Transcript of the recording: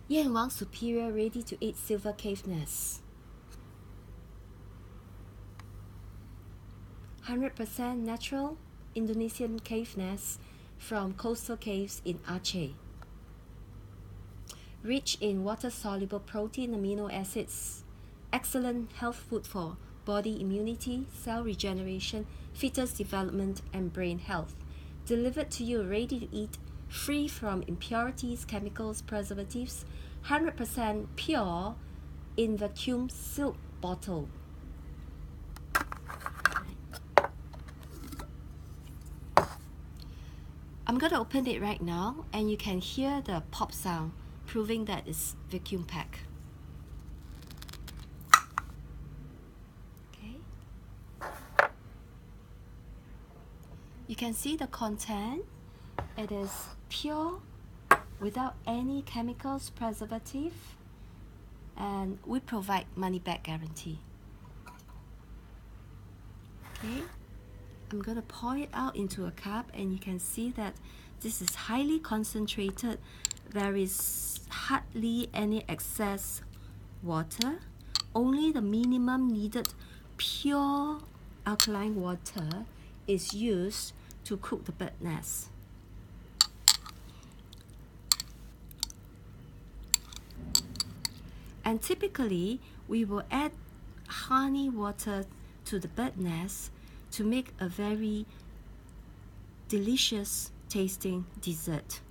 Wang Superior Ready-to-Eat Silver Cave Nest. 100% natural Indonesian cave nest from coastal caves in Aceh. Rich in water-soluble protein amino acids. Excellent health food for body immunity, cell regeneration, fetus development, and brain health. Delivered to you ready to eat, free from impurities, chemicals, preservatives, 100% pure in vacuum sealed bottle. I'm going to open it right now, and you can hear the pop sound, proving that it's vacuum packed. Okay. You can see the content. It is pure, without any chemicals, preservative, and we provide money back guarantee. Okay. I'm going to pour it out into a cup, and you can see that this is highly concentrated. There is hardly any excess water. Only the minimum needed pure alkaline water is used to cook the bird nest. And typically, we will add honey water to the bird nest to make a very delicious tasting dessert.